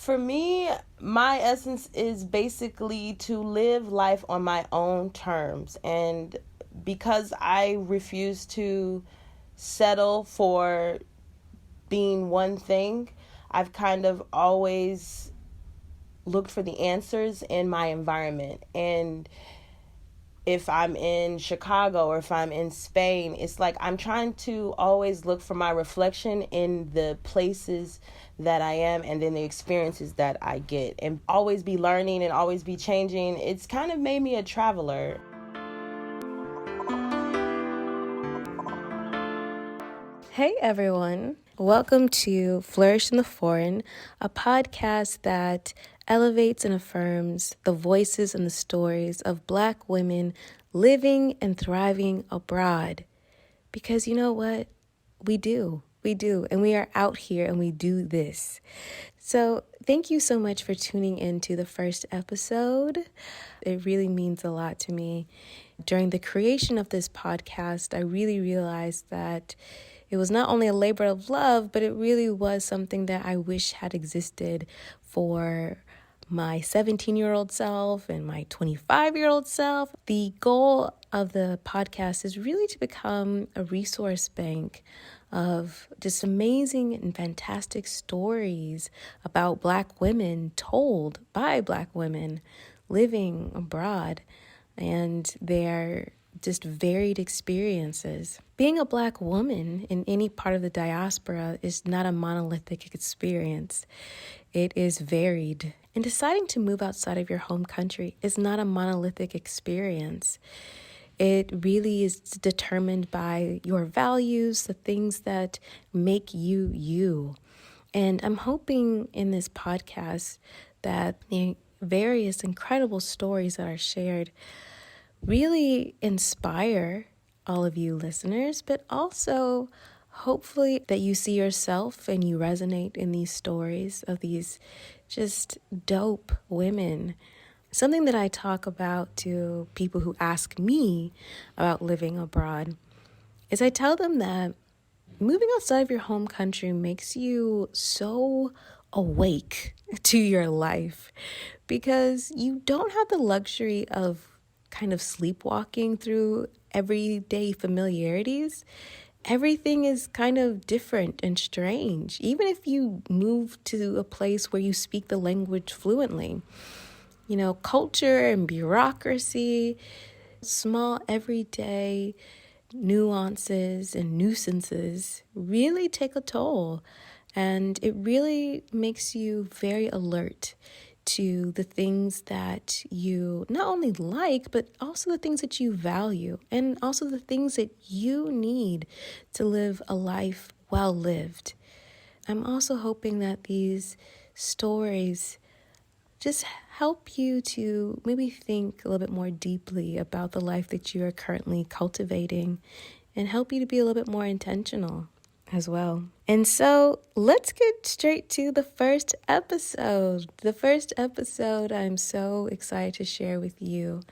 For me, my essence is basically to live life on my own terms. And because I refuse to settle for being one thing, I've kind of always looked for the answers in my environment. And if I'm in Chicago or if I'm in Spain, it's like I'm trying to always look for my reflection in the places that I am and then the experiences that I get, and always be learning and always be changing. It's kind of made me a traveler. Hey everyone, welcome to Flourish in the Foreign, a podcast that elevates and affirms the voices and the stories of Black women living and thriving abroad. Because you know what? We do, and we are out here and we do this. So thank you so much for tuning in to the first episode. It really means a lot to me. During the creation of this podcast, I really realized that it was not only a labor of love, but it really was something that I wish had existed for my 17-year-old self and my 25-year-old self. The goal of the podcast is really to become a resource bank of just amazing and fantastic stories about Black women told by Black women living abroad and their just varied experiences. Being a Black woman in any part of the diaspora is not a monolithic experience. It is varied. And deciding to move outside of your home country is not a monolithic experience. It really is determined by your values, the things that make you you. And I'm hoping in this podcast that the various incredible stories that are shared really inspire all of you listeners, but also hopefully that you see yourself and you resonate in these stories of these just dope women. Something that I talk about to people who ask me about living abroad is I tell them that moving outside of your home country makes you so awake to your life because you don't have the luxury of kind of sleepwalking through everyday familiarities. Everything is kind of different and strange, even if you move to a place where you speak the language fluently. You know, culture and bureaucracy, small everyday nuances and nuisances really take a toll. And it really makes you very alert to the things that you not only like, but also the things that you value, and also the things that you need to live a life well lived. I'm also hoping that these stories just help you to maybe think a little bit more deeply about the life that you are currently cultivating and help you to be a little bit more intentional as well. And so let's get straight to the first episode. The first episode I'm so excited to share with you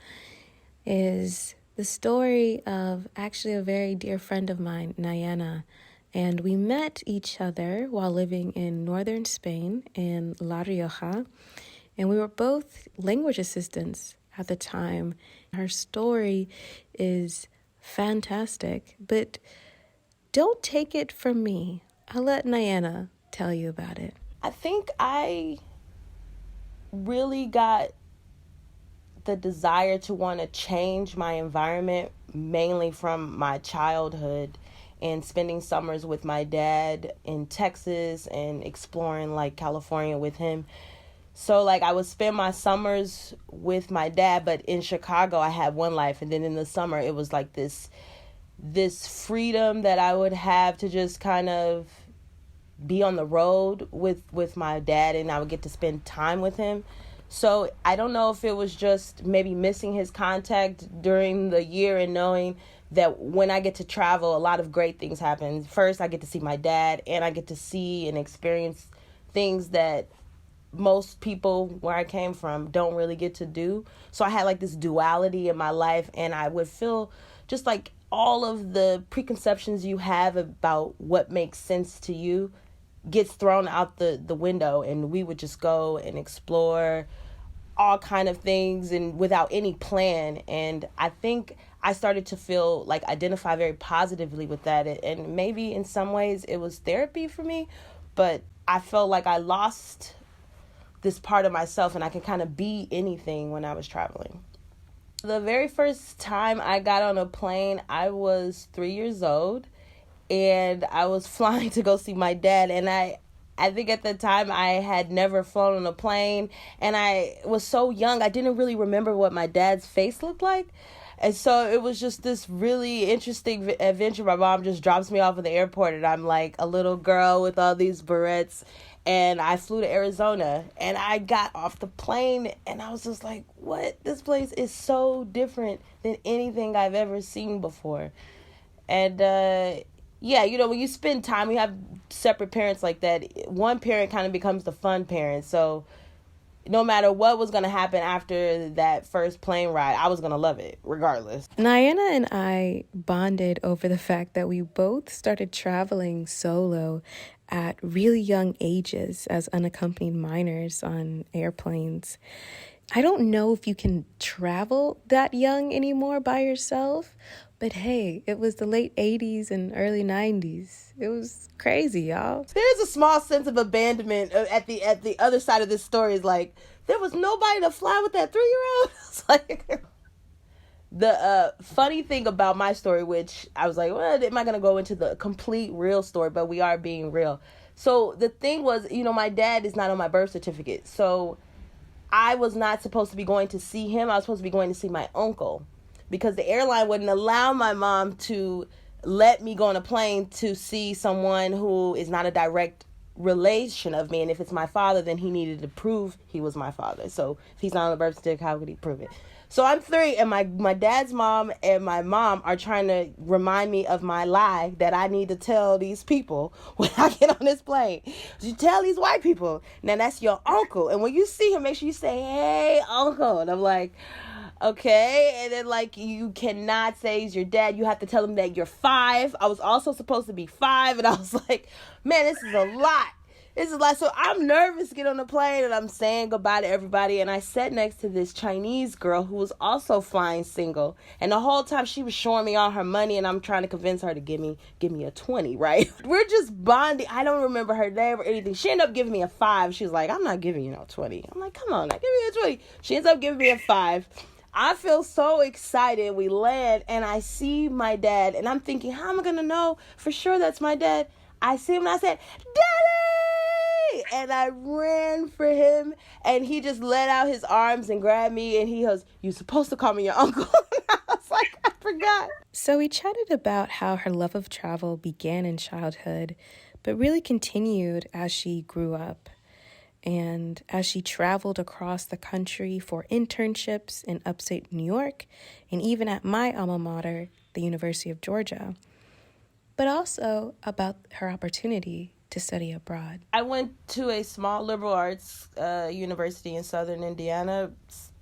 is the story of actually a very dear friend of mine, Niana. And we met each other while living in northern Spain in La Rioja. And we were both language assistants at the time. Her story is fantastic, but don't take it from me. I'll let Niana tell you about it. I think I really got the desire to want to change my environment mainly from my childhood and spending summers with my dad in Texas and exploring like California with him. So like I would spend my summers with my dad, but in Chicago I had one life, and then in the summer it was like this freedom that I would have to just kind of be on the road with my dad, and I would get to spend time with him. So I don't know if it was just maybe missing his contact during the year and knowing that when I get to travel, a lot of great things happen. First, I get to see my dad, and I get to see and experience things that most people where I came from don't really get to do. So I had like this duality in my life, and I would feel just like all of the preconceptions you have about what makes sense to you gets thrown out the window, and we would just go and explore all kind of things and without any plan. And I think I started to feel like identify very positively with that, and maybe in some ways it was therapy for me, but I felt like I lost this part of myself, and I could kind of be anything when I was traveling. The very first time I got on a plane, I was 3 years old, and I was flying to go see my dad. And I think at the time I had never flown on a plane, and I was so young, I didn't really remember what my dad's face looked like. And so it was just this really interesting adventure. My mom just drops me off at the airport, and I'm like a little girl with all these barrettes. And I flew to Arizona, and I got off the plane, and I was just like, what? This place is so different than anything I've ever seen before. And yeah, when you spend time, you have separate parents like that. One parent kind of becomes the fun parent. So no matter what was going to happen after that first plane ride, I was going to love it regardless. Niana and I bonded over the fact that we both started traveling solo at really young ages as unaccompanied minors on airplanes. I don't know if you can travel that young anymore by yourself, but hey, it was the late 80s and early 90s. It was crazy, y'all. There's a small sense of abandonment at the other side of this story. Is like, there was nobody to fly with that 3-year-old. It's like, the funny thing about my story, which I was like, well, am I going to go into the complete real story? But we are being real. So the thing was, my dad is not on my birth certificate. So I was not supposed to be going to see him. I was supposed to be going to see my uncle, because the airline wouldn't allow my mom to let me go on a plane to see someone who is not a direct relation of me. And if it's my father, then he needed to prove he was my father. So if he's not on the birth certificate, how could he prove it? So I'm 3, and my dad's mom and my mom are trying to remind me of my lie that I need to tell these people when I get on this plane. You tell these white people, now that's your uncle. And when you see him, make sure you say, hey, uncle. And I'm like, okay. And then, like, you cannot say he's your dad. You have to tell him that you're 5. I was also supposed to be 5. And I was like, man, this is a lot. So I'm nervous to get on the plane, and I'm saying goodbye to everybody. And I sat next to this Chinese girl who was also flying single. And the whole time she was showing me all her money, and I'm trying to convince her to give me a 20, right? We're just bonding. I don't remember her name or anything. She ended up giving me a 5. She was like, I'm not giving you no 20. I'm like, come on, now, give me a 20. She ends up giving me a 5. I feel so excited. We land, and I see my dad, and I'm thinking, how am I going to know for sure that's my dad? I see him, and I said, Daddy! And I ran for him, and he just let out his arms and grabbed me, and he goes, you're supposed to call me your uncle. I was like, I forgot. So we chatted about how her love of travel began in childhood, but really continued as she grew up. And as she traveled across the country for internships in upstate New York, and even at my alma mater, the University of Georgia, but also about her opportunity to study abroad. I went to a small liberal arts university in southern Indiana,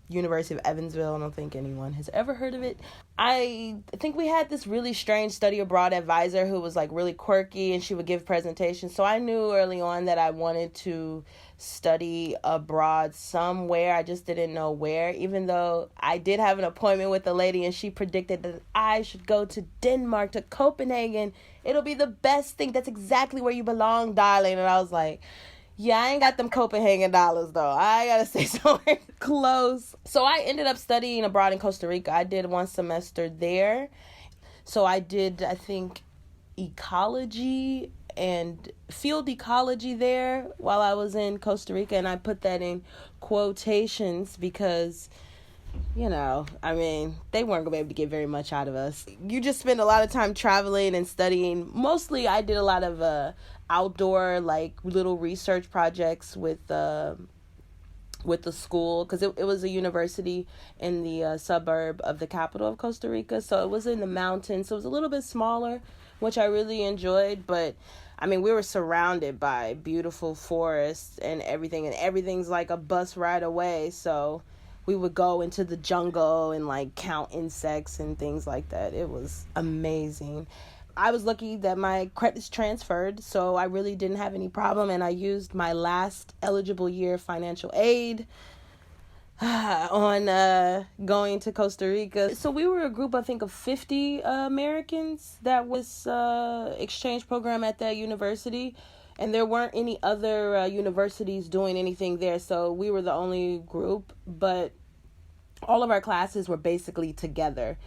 University of Evansville. I don't think anyone has ever heard of it. I think we had this really strange study abroad advisor who was like really quirky, and she would give presentations. So I knew early on that I wanted to study abroad somewhere. I just didn't know where, even though I did have an appointment with a lady, and she predicted that I should go to Denmark, to Copenhagen. It'll be the best thing. That's exactly where you belong, darling. And I was like, yeah, I ain't got them Copenhagen dollars, though. I gotta stay somewhere close. So I ended up studying abroad in Costa Rica. I did 1 semester there. So I did, I think, ecology and field ecology there while I was in Costa Rica. And I put that in quotations because, they weren't going to be able to get very much out of us. You just spend a lot of time traveling and studying. Mostly I did a lot of outdoor, like, little research projects with the school, because it was a university in the suburb of the capital of Costa Rica. So it was in the mountains. So it was a little bit smaller, which I really enjoyed. But we were surrounded by beautiful forests and everything's like a bus ride away. So we would go into the jungle and like count insects and things like that. It was amazing. I was lucky that my credits transferred, so I really didn't have any problem, and I used my last eligible year of financial aid on going to Costa Rica. So we were a group, I think, of 50 Americans that was exchange program at that university, and there weren't any other universities doing anything there, so we were the only group, but all of our classes were basically together.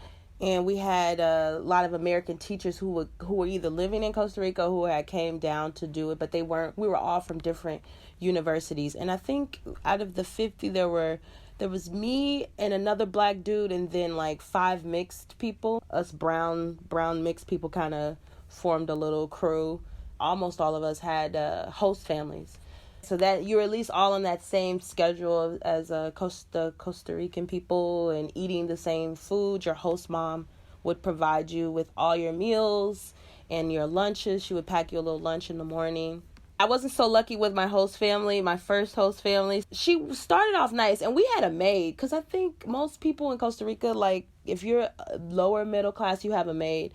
And we had a lot of American teachers who were either living in Costa Rica or who had came down to do it, but they weren't. We were all from different universities, and I think out of the 50, there was me and another black dude, and then like 5 mixed people. Us brown mixed people kind of formed a little crew. Almost all of us had host families. So that you're at least all on that same schedule as Costa Rican people and eating the same food. Your host mom would provide you with all your meals and your lunches. She would pack you a little lunch in the morning. I wasn't so lucky with my host family, my first host family. She started off nice, and we had a maid, because I think most people in Costa Rica, like if you're lower middle class, you have a maid.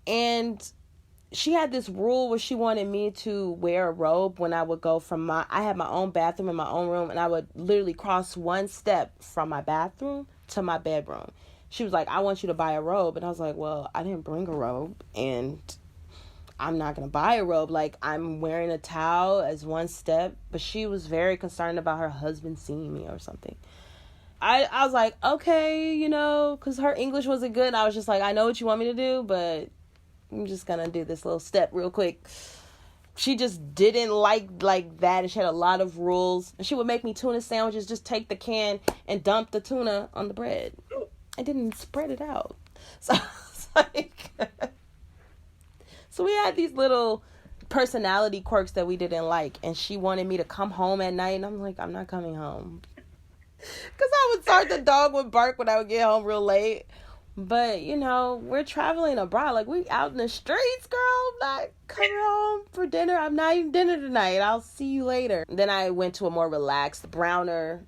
And she had this rule where she wanted me to wear a robe when I would go I had my own bathroom in my own room, and I would literally cross one step from my bathroom to my bedroom. She was like, I want you to buy a robe. And I was like, well, I didn't bring a robe, and I'm not going to buy a robe. Like, I'm wearing a towel as one step. But she was very concerned about her husband seeing me or something. I was like, okay, because her English wasn't good. And I was just like, I know what you want me to do, but I'm just gonna do this little step real quick. She just didn't like that, and she had a lot of rules. And she would make me tuna sandwiches. Just take the can and dump the tuna on the bread. I didn't spread it out. So it's like, so we had these little personality quirks that we didn't like, and she wanted me to come home at night, and I'm like, I'm not coming home, because I would start, the dog would bark when I would get home real late. But, we're traveling abroad. Like, we out in the streets, girl. I'm not coming home for dinner. I'm not eating dinner tonight. I'll see you later. Then I went to a more relaxed, browner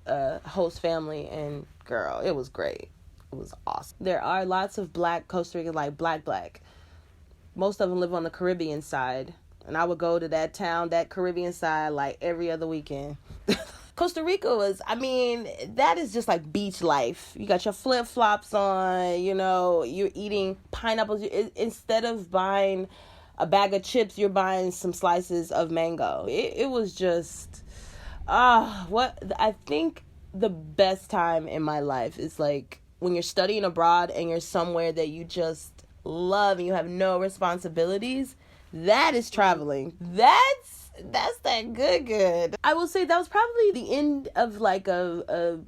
host family. And, girl, it was great. It was awesome. There are lots of black Costa Ricans, like black. Most of them live on the Caribbean side. And I would go to that town, that Caribbean side, like every other weekend. Costa Rica that is just like beach life. You got your flip-flops on, you're eating pineapples. Instead of buying a bag of chips, you're buying some slices of mango. It was just, I think the best time in my life is like when you're studying abroad and you're somewhere that you just love and you have no responsibilities. That is traveling. That's that good. I will say that was probably the end of like a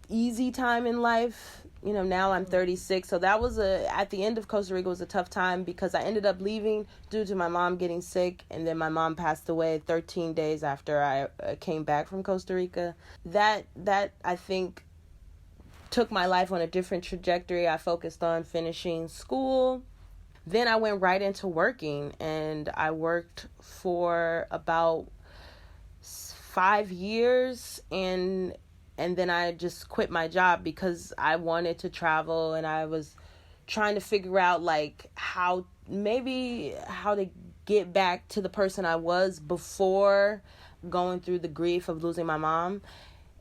easy time in life. Now I'm 36, so that was at the end of Costa Rica was a tough time, because I ended up leaving due to my mom getting sick, and then my mom passed away 13 days after I came back from Costa Rica. That I think took my life on a different trajectory. I focused on finishing school. Then I went right into working, and I worked for about 5 years, and then I just quit my job because I wanted to travel, and I was trying to figure out like how to get back to the person I was before going through the grief of losing my mom.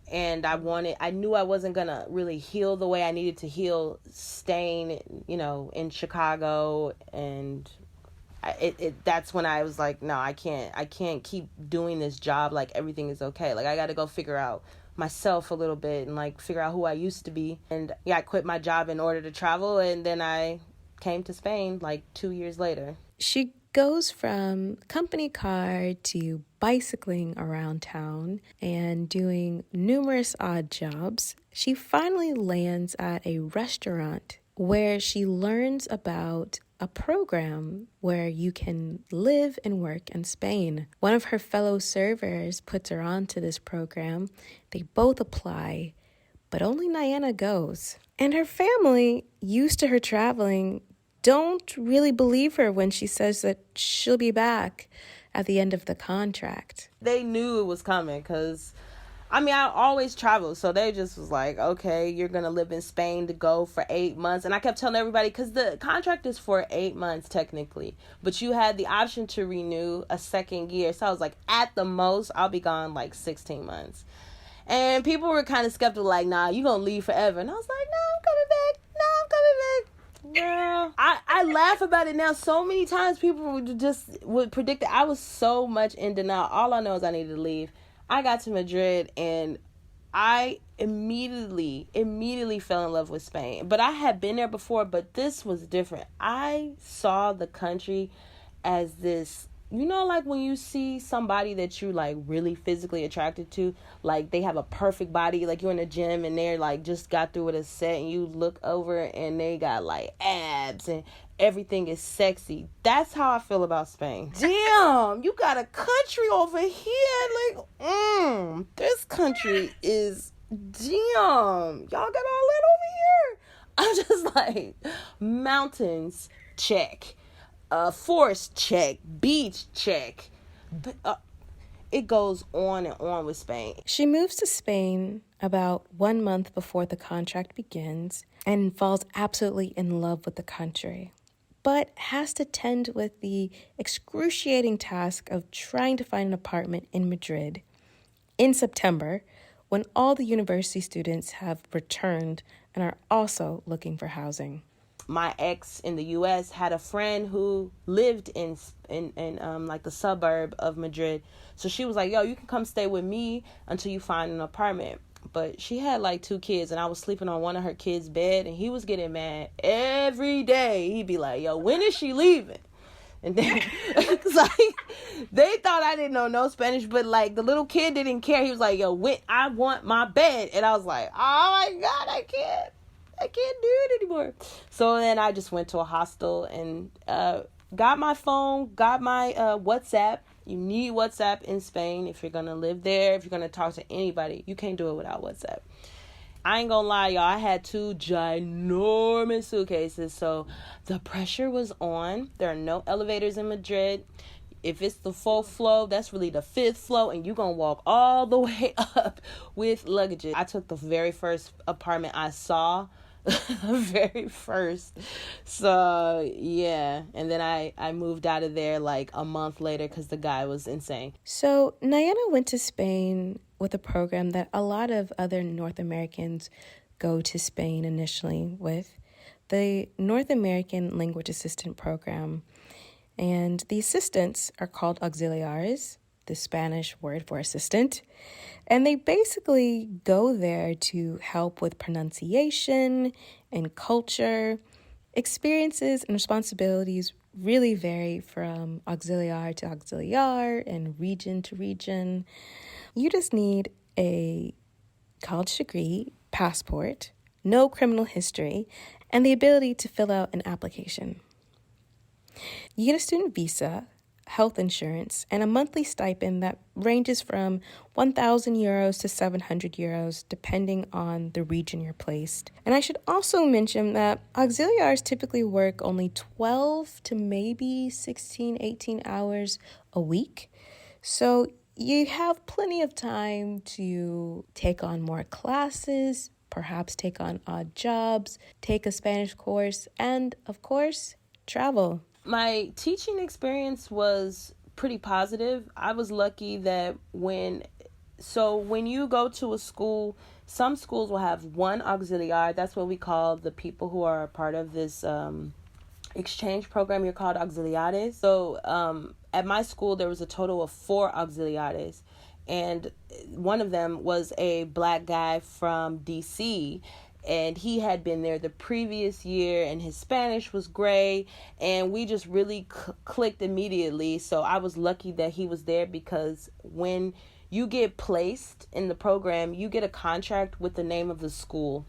And I knew I wasn't going to really heal the way I needed to heal staying, in Chicago. And that's when I was like, no, I can't keep doing this job like everything is okay. Like, I got to go figure out myself a little bit and like figure out who I used to be. And yeah, I quit my job in order to travel. And then I came to Spain like 2 years later. She goes from company car to bicycling around town and doing numerous odd jobs. She finally lands at a restaurant where she learns about a program where you can live and work in Spain. One of her fellow servers puts her onto this program. They both apply, but only Niana goes. And her family, used to her traveling, don't really believe her when she says that she'll be back at the end of the contract. They knew it was coming because I mean, I always travel, so they just was like, okay, you're gonna live in Spain to go for 8 months, and I kept telling everybody because the contract is for 8 months technically, but you had the option to renew a second year. So I was like, at the most, I'll be gone like 16 months, and people were kind of skeptical, like, nah, you gonna leave forever, and I was like, no, I'm coming back. No, I'm coming back. Girl, I laugh about it now. So many times people would predict it. I was so much in denial. All I know is I needed to leave. I got to Madrid and I immediately fell in love with Spain. But I had been there before, but this was different. I saw the country as this, like when you see somebody that you like really physically attracted to, like they have a perfect body, like you're in the gym and they're like just got through with a set and you look over and they got like abs and everything is sexy. That's how I feel about Spain. Damn, you got a country over here. Like, this country is, damn, y'all got all that over here. I'm just like, mountains, check. Forest, check. Beach, check. It goes on and on with Spain. She moves to Spain about 1 month before the contract begins and falls absolutely in love with the country, but has to tend with the excruciating task of trying to find an apartment in Madrid in September when all the university students have returned and are also looking for housing. My ex in the U.S. had a friend who lived in like the suburb of Madrid. So she was like, yo, you can come stay with me until you find an apartment. But she had like 2 kids and I was sleeping on one of her kids' bed and he was getting mad every day. He'd be like, yo, when is she leaving? And then it's like they thought I didn't know no Spanish, but like the little kid didn't care. He was like, yo, when I want my bed. And I was like, oh my God, I can't do it anymore. So then I just went to a hostel and got my phone, got my WhatsApp. You need WhatsApp in Spain if you're going to live there. If you're going to talk to anybody, you can't do it without WhatsApp. I ain't gonna lie, y'all. I had 2 ginormous suitcases, so the pressure was on. There are no elevators in Madrid. If it's the 4th floor, that's really the 5th floor, and you're gonna walk all the way up with luggages. I took the very first apartment I saw. Very first. So yeah, and then I moved out of there like a month later because the guy was insane. So Niana went to Spain with a program that a lot of other North Americans go to Spain initially with, the North American Language Assistant Program. And the assistants are called auxiliares, the Spanish word for assistant. And they basically go there to help with pronunciation and culture. Experiences and responsibilities really vary from auxiliar to auxiliar and region to region. You just need a college degree, passport, no criminal history, and the ability to fill out an application. You get a student visa, health insurance, and a monthly stipend that ranges from 1,000 euros to 700 euros, depending on the region you're placed. And I should also mention that auxiliaries typically work only 12 to maybe 16, 18 hours a week. So you have plenty of time to take on more classes, perhaps take on odd jobs, take a Spanish course, and of course, travel. My teaching experience was pretty positive. I was lucky that when you go to a school, some schools will have one auxiliar. That's what we call the people who are a part of this exchange program. You're called auxiliares. So at my school, there was a total of 4 auxiliares. And one of them was a black guy from DC. And he had been there the previous year and his Spanish was great. And we just really clicked immediately. So I was lucky that he was there because when you get placed in the program, you get a contract with the name of the school.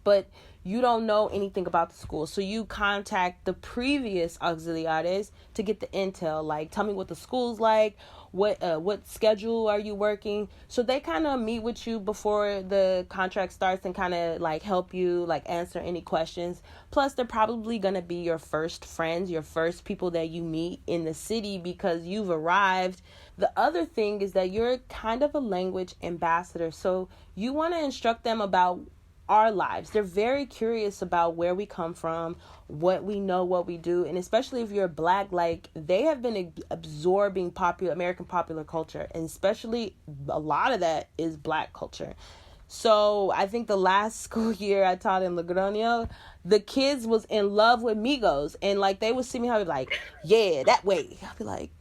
But you don't know anything about the school. So you contact the previous auxiliares to get the intel. Like, tell me what the school's like. what schedule are you working? So they kind of meet with you before the contract starts and kind of like help you like answer any questions. Plus they're probably going to be your first friends, your first people that you meet in the city because you've arrived. The other thing is that you're kind of a language ambassador, so you want to instruct them about our lives. They're very curious about where we come from, what we know, what we do, and especially if you're Black, like they have been absorbing American popular culture, and especially a lot of that is Black culture. So I think the last school year I taught in Logroño, the kids was in love with Migos, and like they would see me, I'd be like, yeah, that way. I'd be like,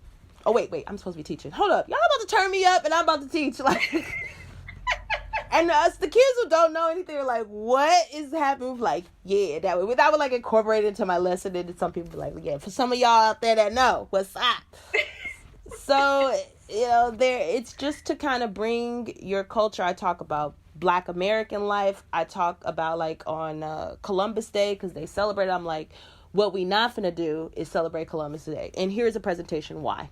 oh wait, I'm supposed to be teaching. Hold up, y'all about to turn me up, and I'm about to teach. Like, and us, the kids who don't know anything, are like, what is happening? Like, yeah, that way. That would like incorporate it into my lesson. And some people be like, yeah, for some of y'all out there that know, what's up? So, it's just to kind of bring your culture. I talk about Black American life. I talk about like on Columbus Day, because they celebrate. I'm like, what we not finna do is celebrate Columbus Day. And here's a presentation why.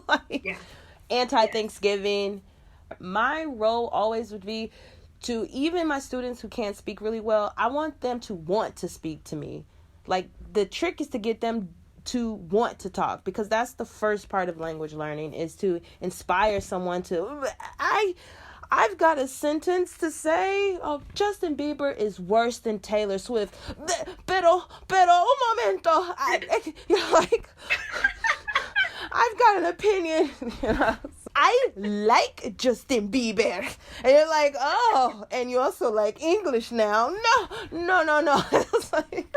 Like, yeah. Anti-Thanksgiving. My role always would be to, even my students who can't speak really well, I want them to want to speak to me. Like, the trick is to get them to want to talk, because that's the first part of language learning, is to inspire someone to, I've got a sentence to say. Oh, Justin Bieber is worse than Taylor Swift. Pero un momento. Like, I've got an opinion. I like Justin Bieber. And you're like, oh, and you also like English now. No. It's like,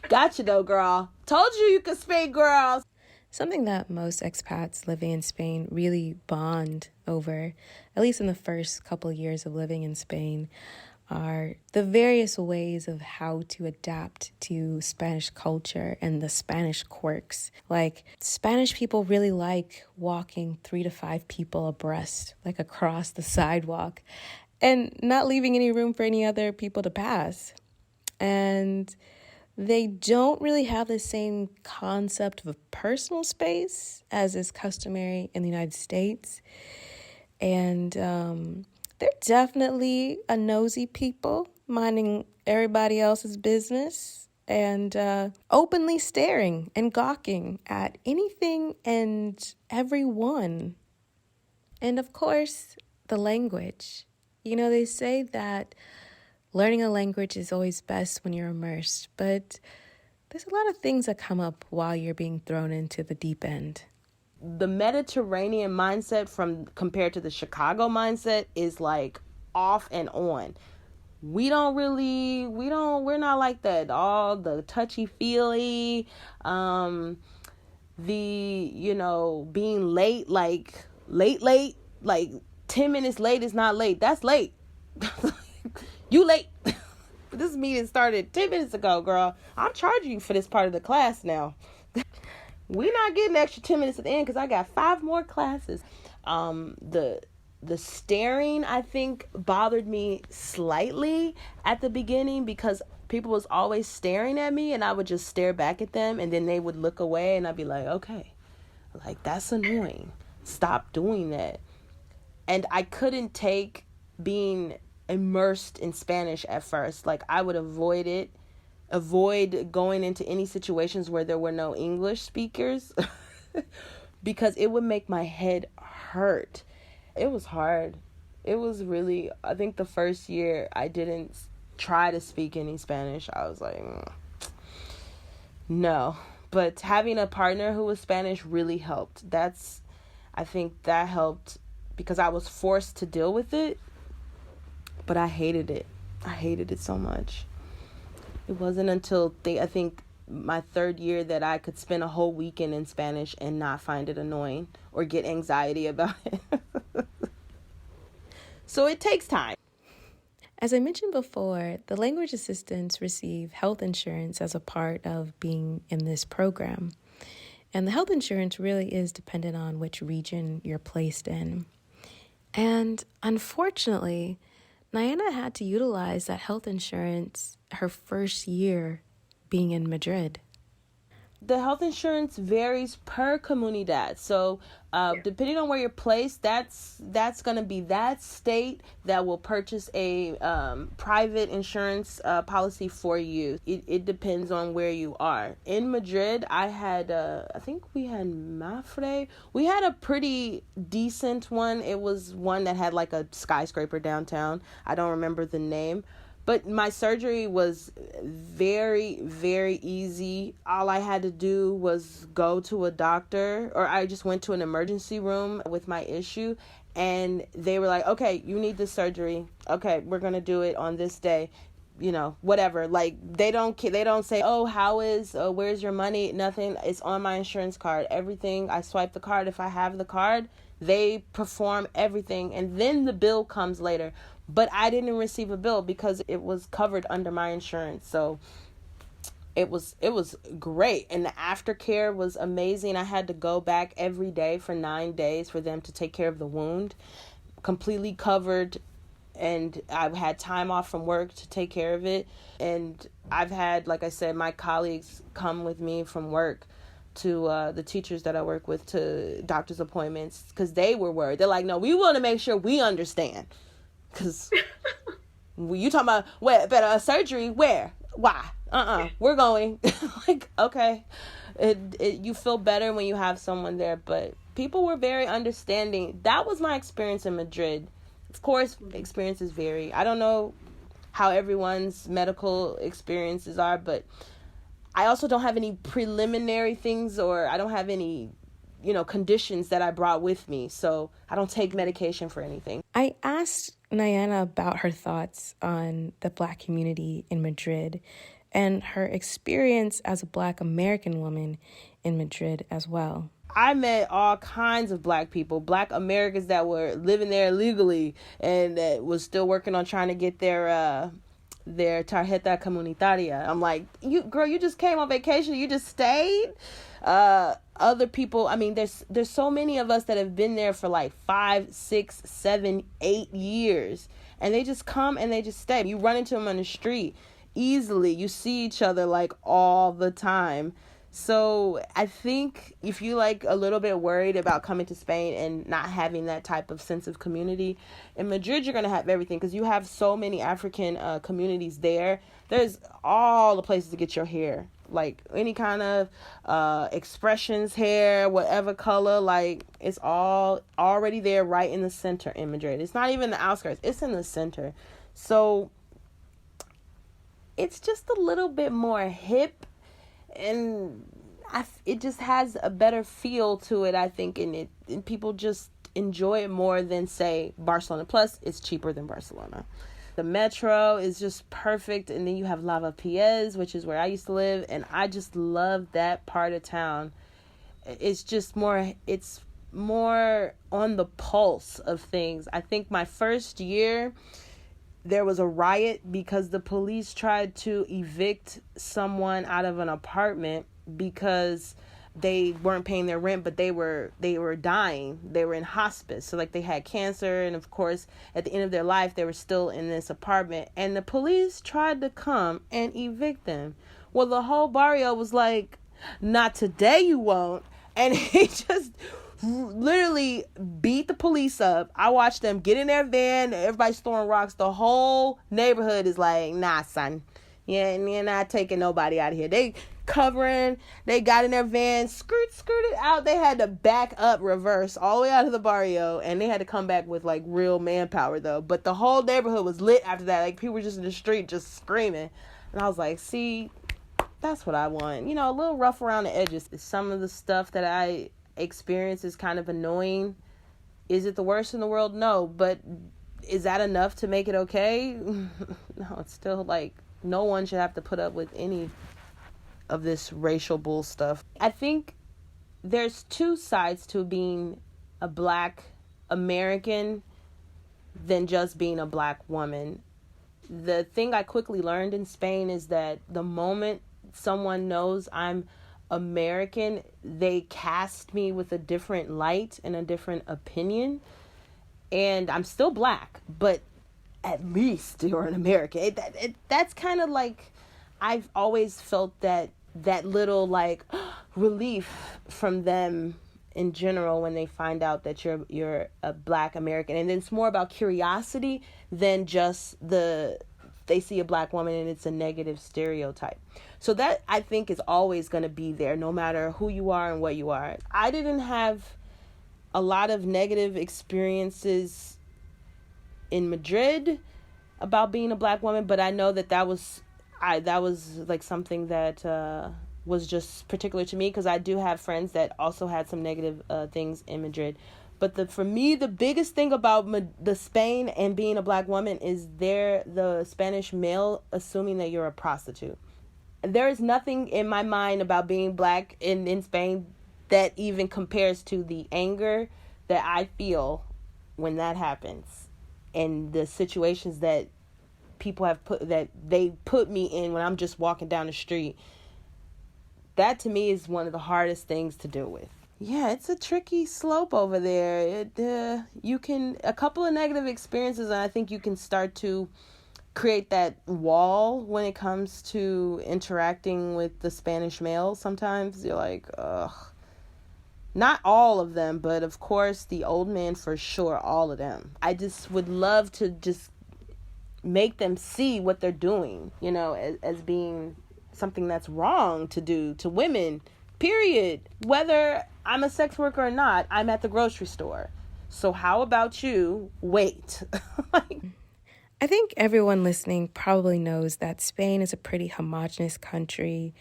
gotcha though, girl. Told you could speak, girl. Something that most expats living in Spain really bond over, at least in the first couple of years of living in Spain, are the various ways of how to adapt to Spanish culture and the Spanish quirks. Like, Spanish people really like walking 3 to 5 people abreast, like across the sidewalk, and not leaving any room for any other people to pass. And they don't really have the same concept of a personal space as is customary in the United States. And they're definitely a nosy people, minding everybody else's business and openly staring and gawking at anything and everyone. And of course, the language. They say that learning a language is always best when you're immersed, but there's a lot of things that come up while you're being thrown into the deep end. The Mediterranean mindset compared to the Chicago mindset is like off and on. We're not like that. All the touchy-feely, being late, like late, like 10 minutes late is not late. That's late. You late. This meeting started 10 minutes ago, girl. I'm charging you for this part of the class now. We're not getting extra 10 minutes at the end because I got 5 more classes. The staring, I think, bothered me slightly at the beginning because people was always staring at me and I would just stare back at them and then they would look away and I'd be like, okay, like, that's annoying. Stop doing that. And I couldn't take being immersed in Spanish at first. Like, I would avoid going into any situations where there were no English speakers because it would make my head hurt. It was hard. It was really, I think the first year I didn't try to speak any Spanish. I was like, no. But having a partner who was Spanish really helped. I think that helped because I was forced to deal with it, but I hated it. I hated it so much. It wasn't until I think my 3rd year that I could spend a whole weekend in Spanish and not find it annoying or get anxiety about it. So it takes time. As I mentioned before, the language assistants receive health insurance as a part of being in this program. And the health insurance really is dependent on which region you're placed in. And unfortunately, Niana had to utilize that health insurance her first year being in Madrid. the health insurance varies per comunidad. So depending on where you're placed, that's going to be that state that will purchase a private insurance policy for you. It depends on where you are. In Madrid, I had, I think we had Mafre. We had a pretty decent one. It was one that had like a skyscraper downtown. I don't remember the name. But my surgery was very, very easy. All I had to do was go to a doctor, or I just went to an emergency room with my issue, and they were like, okay, you need this surgery. Okay, we're going to do it on this day. You know, whatever. Like, they don't say, oh, where's your money? Nothing. It's on my insurance card. Everything. I swipe the card. If I have the card, they perform everything, and then the bill comes later. But I didn't receive a bill because it was covered under my insurance. So it was great. And the aftercare was amazing. I had to go back every day for 9 days for them to take care of the wound. Completely covered. And I've had time off from work to take care of it. And I've had, like I said, my colleagues come with me from work to the teachers that I work with to doctor's appointments because they were worried. They're like, no, we want to make sure we understand. Because you talking about better surgery? Where? Why? We're going. Like, okay. You feel better when you have someone there, but people were very understanding. That was my experience in Madrid. Of course, experiences vary. I don't know how everyone's medical experiences are, but I also don't have any preliminary things, or I don't have any conditions that I brought with me. So I don't take medication for anything. I asked Niana about her thoughts on the Black community in Madrid and her experience as a Black American woman in Madrid as well. I met all kinds of Black people, Black Americans that were living there legally and that was still working on trying to get their tarjeta comunitaria. I'm like, you just came on vacation, you just stayed? Other people, I mean, there's so many of us that have been there for like 5, 6, 7, 8 years, and they just come and they just stay. You run into them on the street easily. You see each other like all the time. So I think if you like a little bit worried about coming to Spain and not having that type of sense of community, in Madrid you're going to have everything because you have so many African communities there. There's all the places to get your hair, like any kind of expressions hair, whatever color, like it's all already there right in the center in Madrid. It's not even the outskirts, it's in the center. So it's just a little bit more hip, and it just has a better feel to it, I think, and people just enjoy it more than, say, Barcelona. Plus, it's cheaper than Barcelona. The metro is just perfect, and then you have Lavapiés, which is where I used to live, and I just love that part of town. It's more on the pulse of things. I think my first year, there was a riot because the police tried to evict someone out of an apartment because they weren't paying their rent, but they were dying. They were in hospice. So like they had cancer, and of course at the end of their life they were still in this apartment, and the police tried to come and evict them. Well, the whole barrio was like, not today you won't. And he just literally beat the police up. I watched them get in their van. Everybody's throwing rocks. The whole neighborhood is like, nah, son. Yeah, and you're not taking nobody out of here. They covering. They got in their van, skirted out. They had to back up, reverse all the way out of the barrio, and they had to come back with like real manpower though. But the whole neighborhood was lit after that. Like people were just in the street just screaming. And I was like, see, that's what I want. A little rough around the edges. Some of the stuff that I experience is kind of annoying. Is it the worst in the world? No, but is that enough to make it okay? No, it's still like no one should have to put up with any of this racial bull stuff. I think there's two sides to being a Black American than just being a Black woman. The thing I quickly learned in Spain is that the moment someone knows I'm American, they cast me with a different light and a different opinion. And I'm still Black, but at least you're an American. That's kind of like, I've always felt that that little like relief from them in general when they find out that you're a Black American. And it's more about curiosity than just they see a Black woman and it's a negative stereotype. So that, I think, is always going to be there no matter who you are and what you are. I didn't have a lot of negative experiences in Madrid about being a Black woman, but I know that was like something that was just particular to me, because I do have friends that also had some negative things in Madrid. But for me, the biggest thing about the Spain and being a Black woman is the Spanish male assuming that you're a prostitute. There is nothing in my mind about being Black in Spain that even compares to the anger that I feel when that happens, and the situations that they put me in when I'm just walking down the street. That to me is one of the hardest things to deal with. Yeah, it's a tricky slope over there. You can, a couple of negative experiences, and I think you can start to create that wall when it comes to interacting with the Spanish male. Sometimes you're like, ugh. Not all of them, but of course the old men for sure, all of them. I just would love to just make them see what they're doing, as being something that's wrong to do to women, period. Whether I'm a sex worker or not, I'm at the grocery store. So how about you wait? I think everyone listening probably knows that Spain is a pretty homogenous country.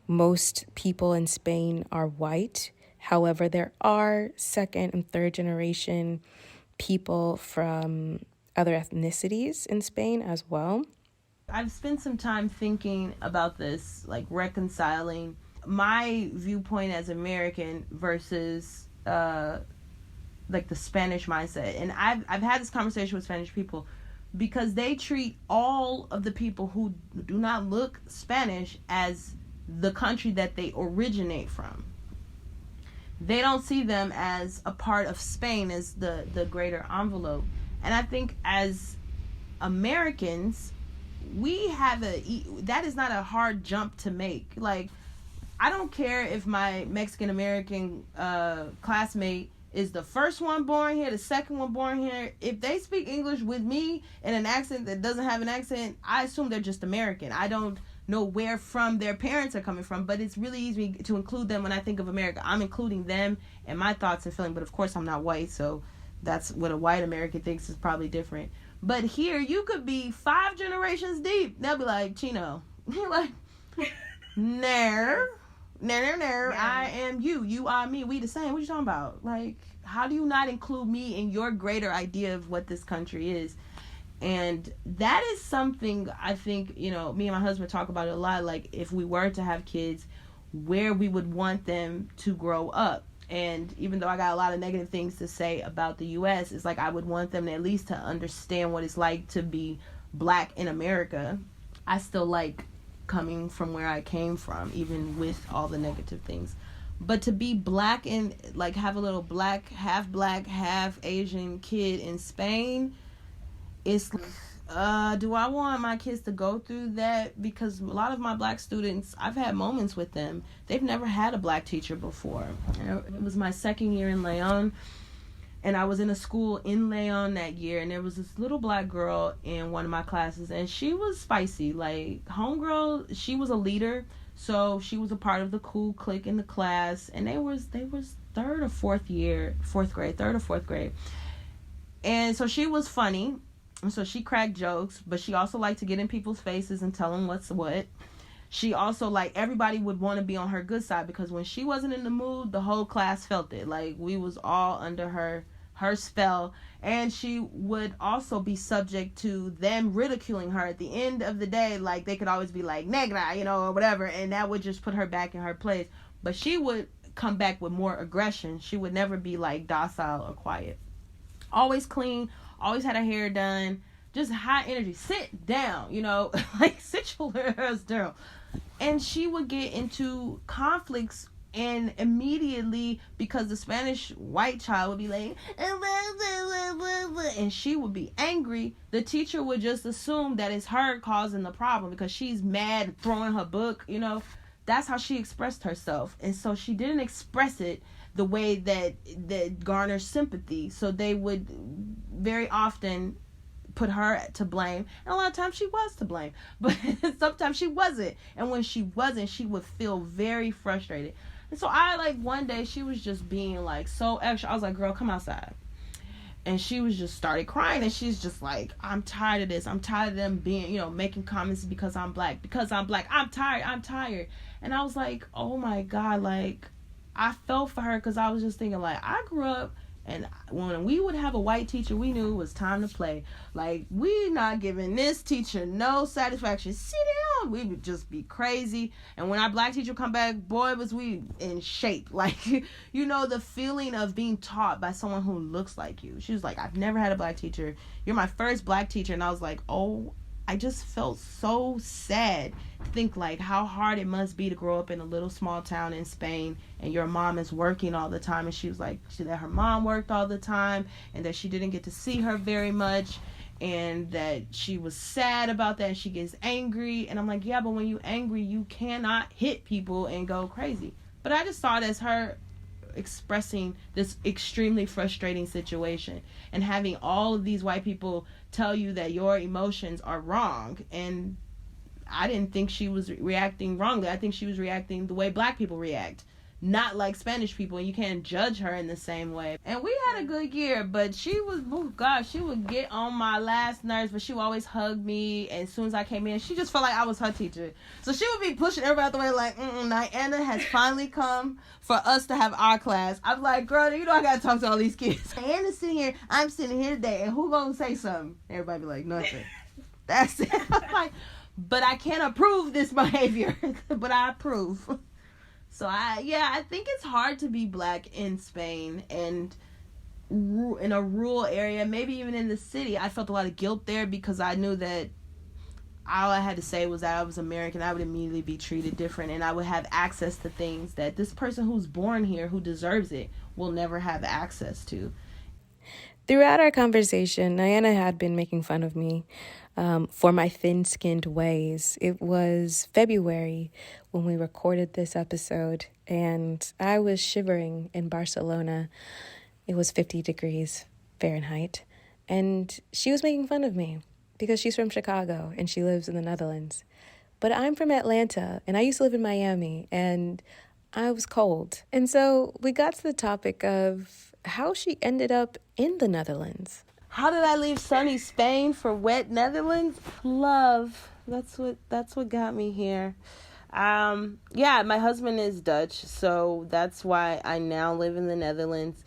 Most people in Spain are white. However, there are second and third generation people from other ethnicities in Spain as well. I've spent some time thinking about this, like reconciling my viewpoint as American versus like the Spanish mindset. And I've had this conversation with Spanish people, because they treat all of the people who do not look Spanish as the country that they originate from. They don't see them as a part of Spain, as the greater envelope. And I think as Americans, we have that is not a hard jump to make. Like, I don't care if my Mexican American classmate is the first one born here, the second one born here. If they speak English with me in an accent that doesn't have an accent, I assume they're just American. I don't know where from their parents are coming from, but it's really easy to include them when I think of America. I'm including them and my thoughts and feelings, but of course I'm not white, so that's what a white American thinks is probably different. But here, you could be 5 generations deep. They'll be like, Chino. You're like, no, I am you. You are me. We the same. What you talking about? Like, how do you not include me in your greater idea of what this country is? And that is something I think, me and my husband talk about it a lot. Like, if we were to have kids, where we would want them to grow up. And even though I got a lot of negative things to say about the U.S., it's like I would want them to at least to understand what it's like to be Black in America. I still like coming from where I came from, even with all the negative things. But to be Black and like have a little Black, half Asian kid in Spain, it's do I want my kids to go through that? Because a lot of my Black students, I've had moments with them. They've never had a Black teacher before. It was my second year in Leon, and I was in a school in Leon that year, and there was this little Black girl in one of my classes, and she was spicy. Like, homegirl, she was a leader, so she was a part of the cool clique in the class, and they was third or fourth grade. And so she was funny. And so she cracked jokes, but she also liked to get in people's faces and tell them what's what. She also, like, everybody would want to be on her good side, because when she wasn't in the mood, the whole class felt it. Like, we was all under her spell. And she would also be subject to them ridiculing her at the end of the day. Like, they could always be like, negra, or whatever. And that would just put her back in her place. But she would come back with more aggression. She would never be, like, docile or quiet. Always clean. Always had her hair done, just high energy. Sit down, like, sit your ass down. And she would get into conflicts, and immediately, because the Spanish white child would be like, and she would be angry, the teacher would just assume that it's her causing the problem because she's mad, throwing her book, that's how she expressed herself. And so she didn't express it the way that garners sympathy. So they would very often put her to blame, and a lot of times she was to blame, but sometimes she wasn't. And when she wasn't, she would feel very frustrated. And so I, like, one day she was just being like so extra. I was like, girl, come outside. And she was just started crying, and she's just like, I'm tired of this. I'm tired of them being, making comments because I'm black. I'm tired. And I was like, oh my God, like, I felt for her, because I was just thinking, like, I grew up, and when we would have a white teacher, we knew it was time to play. Like, we not giving this teacher no satisfaction. Sit down. We would just be crazy. And when our black teacher come back, boy, was we in shape. Like, the feeling of being taught by someone who looks like you. She was like, I've never had a black teacher. You're my first black teacher. And I was like, oh, I just felt so sad to think, like, how hard it must be to grow up in a little small town in Spain, and your mom is working all the time. And she was like, that her mom worked all the time, and that she didn't get to see her very much, and that she was sad about that, and she gets angry. And I'm like, yeah, but when you angry, you cannot hit people and go crazy. But I just saw it as her expressing this extremely frustrating situation, and having all of these white people tell you that your emotions are wrong. And I didn't think she was reacting wrongly. I think she was reacting the way black people react, not like Spanish people, and you can't judge her in the same way. And we had a good year, but she was, oh gosh, she would get on my last nerves, but she would always hug me. And as soon as I came in, she just felt like I was her teacher. So she would be pushing everybody out the way, like, Niana has finally come for us to have our class. I'm like, girl, I gotta talk to all these kids. Niana's sitting here, I'm sitting here today, and who gonna say something? Everybody be like, nothing. That's it. I'm like, but I can't approve this behavior, but I approve. So I think it's hard to be black in Spain, and in a rural area, maybe even in the city. I felt a lot of guilt there, because I knew that all I had to say was that I was American. I would immediately be treated different, and I would have access to things that this person who's born here, who deserves it, will never have access to. Throughout our conversation, Niana had been making fun of me for my thin-skinned ways. It was February when we recorded this episode, and I was shivering in Barcelona. It was 50 degrees Fahrenheit, and she was making fun of me because she's from Chicago and she lives in the Netherlands. But I'm from Atlanta, and I used to live in Miami, and I was cold. And so we got to the topic of how she ended up in the Netherlands. How did I leave sunny Spain for wet Netherlands? Love. That's what got me here. My husband is Dutch, so that's why I now live in the Netherlands.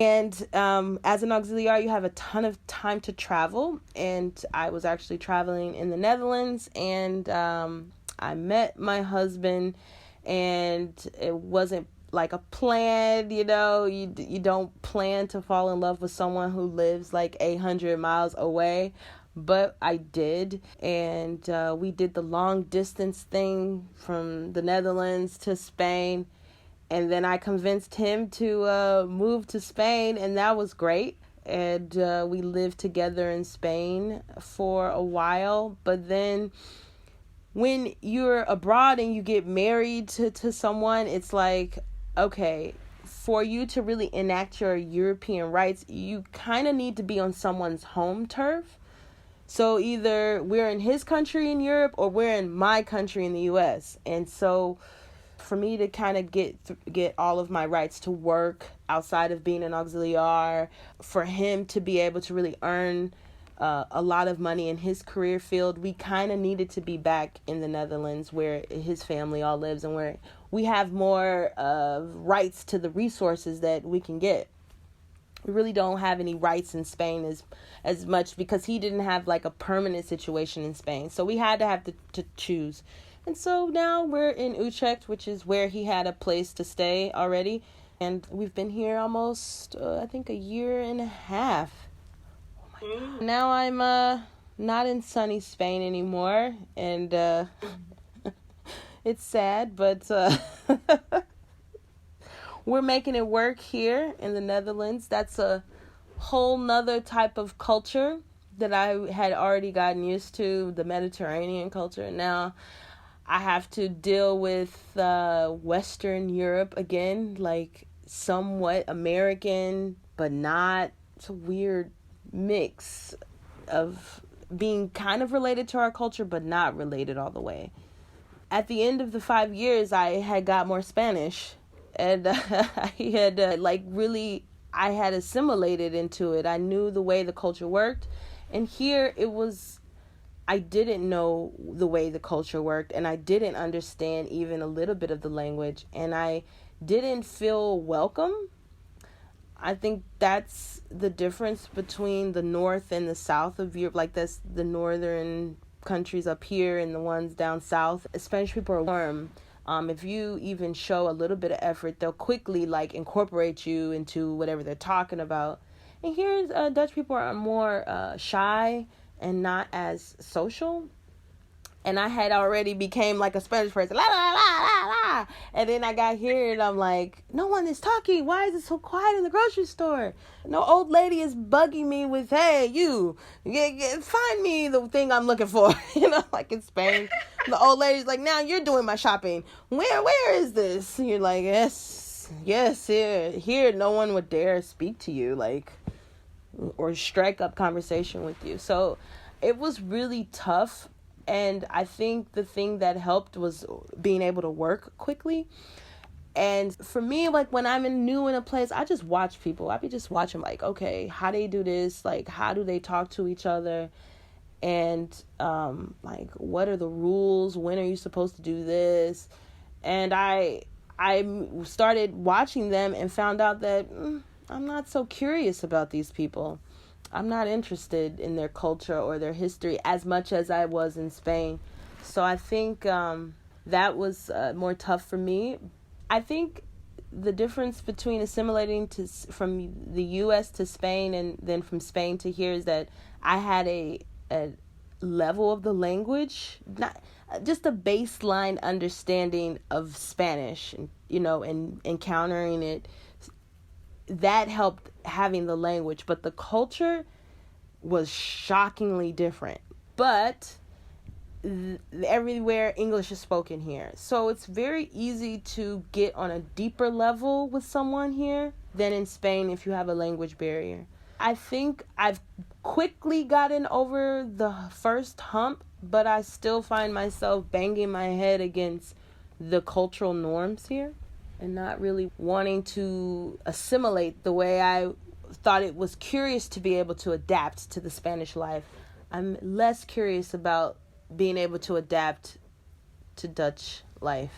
And as an auxiliary, you have a ton of time to travel. And I was actually traveling in the Netherlands, and I met my husband, and it wasn't like a plan, you don't plan to fall in love with someone who lives like 800 miles away, but I did. And we did the long distance thing from the Netherlands to Spain, and then I convinced him to move to Spain, and that was great. And we lived together in Spain for a while. But then when you're abroad and you get married to someone, it's like, okay, for you to really enact your European rights, you kind of need to be on someone's home turf. So either we're in his country in Europe, or we're in my country in the U.S. And so for me to kind of get all of my rights to work outside of being an auxiliar, for him to be able to really earn a lot of money in his career field, we kind of needed to be back in the Netherlands where his family all lives, and where we have more rights to the resources that we can get. We really don't have any rights in Spain as much, because he didn't have like a permanent situation in Spain. So we had to have to choose. And so now we're in Utrecht, which is where he had a place to stay already. And we've been here almost, I think, a year and a half. Now I'm not in sunny Spain anymore, and it's sad, but we're making it work here in the Netherlands. That's a whole nother type of culture that I had already gotten used to, the Mediterranean culture. Now I have to deal with Western Europe again, like somewhat American, but not. It's a weird mix of being kind of related to our culture, but not related all the way. At the end of the 5 years, I had got more Spanish, and I had I had assimilated into it. I knew the way the culture worked, and here it was, I didn't know the way the culture worked, and I didn't understand even a little bit of the language, and I didn't feel welcome. I think that's the difference between the north and the south of Europe. Like, that's the northern countries up here and the ones down south. Spanish people are warm. If you even show a little bit of effort, they'll quickly like incorporate you into whatever they're talking about. And here, Dutch people are more shy and not as social. And I had already became like a Spanish person, la la la la la. And then I got here and I'm like, no one is talking. Why is it so quiet in the grocery store? No old lady is bugging me with, hey, you, find me the thing I'm looking for. Like in Spain, the old lady's like, now you're doing my shopping. Where is this? And you're like, yes, here. No one would dare speak to you, like, or strike up conversation with you. So it was really tough. And I think the thing that helped was being able to work quickly. And for me, like, when I'm new in a place, I just watch people. I be just watching, like, okay, how they do this, like, how do they talk to each other, and like, what are the rules? When are you supposed to do this? And I started watching them and found out that I'm not so curious about these people. I'm not interested in their culture or their history as much as I was in Spain. So I think that was more tough for me. I think the difference between assimilating from the U.S. to Spain and then from Spain to here is that I had a level of the language, not just a baseline understanding of Spanish, and encountering it. That helped, having the language, but the culture was shockingly different. But everywhere English is spoken here, so it's very easy to get on a deeper level with someone here than in Spain if you have a language barrier. I think I've quickly gotten over the first hump, but I still find myself banging my head against the cultural norms here and not really wanting to assimilate the way I thought it was curious to be able to adapt to the Spanish life. I'm less curious about being able to adapt to Dutch life,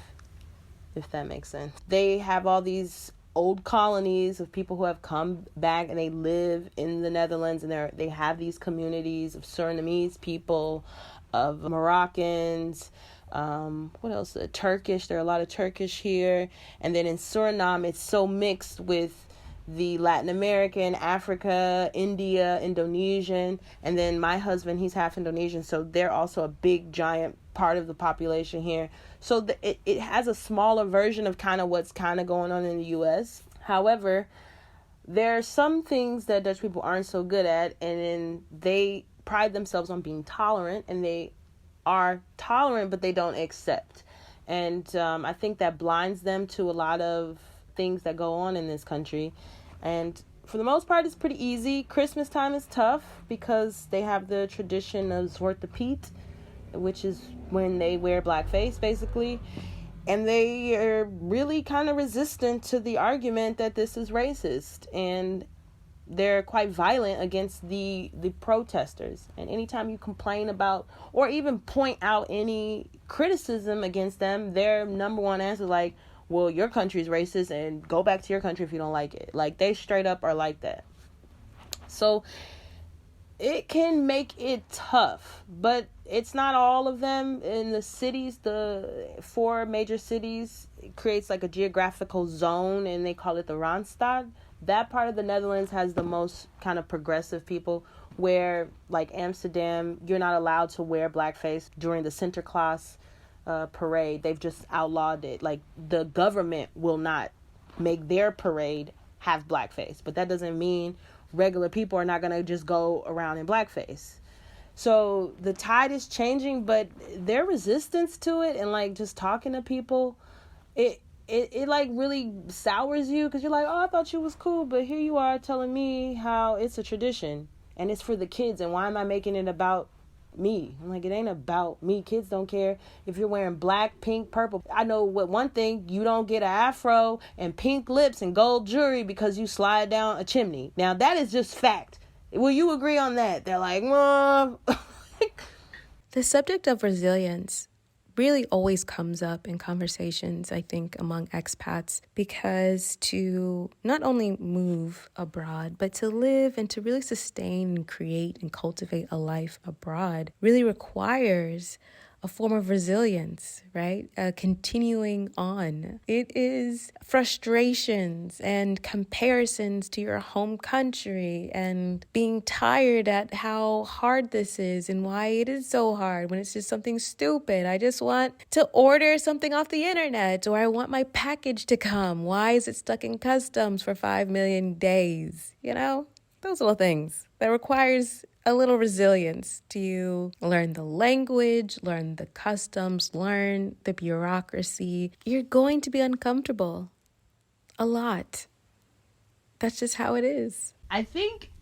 if that makes sense. They have all these old colonies of people who have come back and they live in the Netherlands, and they have these communities of Surinamese people, of Moroccans, what else? Turkish. There are a lot of Turkish here. And then in Suriname, it's so mixed with the Latin American, Africa, India, Indonesian. And then my husband, he's half Indonesian, so they're also a big, giant part of the population here. So it has a smaller version of kind of what's kind of going on in the U.S. However, there are some things that Dutch people aren't so good at, and then they pride themselves on being tolerant, and they are tolerant, but they don't accept. And I think that blinds them to a lot of things that go on in this country. And for the most part, it's pretty easy. Christmas time is tough because they have the tradition of Zwarte Piet, which is when they wear blackface, basically. And they are really kind of resistant to the argument that this is racist. And they're quite violent against the protesters. And anytime you complain about or even point out any criticism against them, their number one answer is like, well, your country's racist and go back to your country if you don't like it. Like, they straight up are like that. So it can make it tough, but it's not all of them. In the cities, the 4 major cities, it creates like a geographical zone, and they call it the Randstad. That part of the Netherlands has the most kind of progressive people, where, like Amsterdam, you're not allowed to wear blackface during the Sinterklaas parade. They've just outlawed it. Like, the government will not make their parade have blackface, but that doesn't mean regular people are not going to just go around in blackface. So the tide is changing, but their resistance to it, and like just talking to people, it like really sours you, because you're like, oh, I thought you was cool, but here you are telling me how it's a tradition and it's for the kids, and why am I making it about me? I'm like, it ain't about me. Kids don't care if you're wearing black, pink, purple. I know what one thing: you don't get an afro and pink lips and gold jewelry because you slide down a chimney. Now that is just fact. Will you agree on that? They're like, Mom. The subject of resilience really always comes up in conversations, I think, among expats, because to not only move abroad, but to live and to really sustain and create and cultivate a life abroad really requires a form of resilience, right? Continuing on. It is frustrations and comparisons to your home country and being tired at how hard this is and why it is so hard when it's just something stupid. I just want to order something off the internet, or I want my package to come. Why is it stuck in customs for 5 million days? You know, those little things that requires a little resilience to learn the language, learn the customs, learn the bureaucracy. You're going to be uncomfortable a lot. That's just how it is. I think